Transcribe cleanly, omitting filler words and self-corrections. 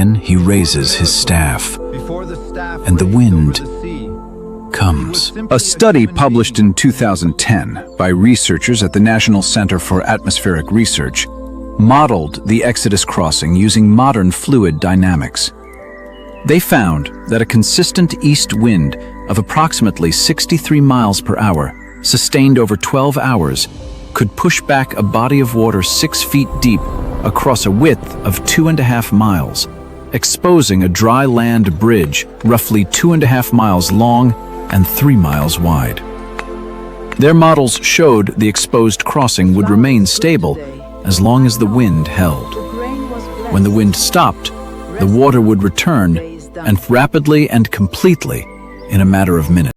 Then he raises his staff, and the wind comes. A study published in 2010 by researchers at the National Center for Atmospheric Research modeled the Exodus crossing using modern fluid dynamics. They found that a consistent east wind of approximately 63 miles per hour, sustained over 12 hours, could push back a body of water 6 feet deep across a width of 2.5 miles, exposing a dry land bridge roughly 2.5 miles long and 3 miles wide. Their models showed the exposed crossing would remain stable as long as the wind held. When the wind stopped, the water would return, and rapidly and completely, in a matter of minutes.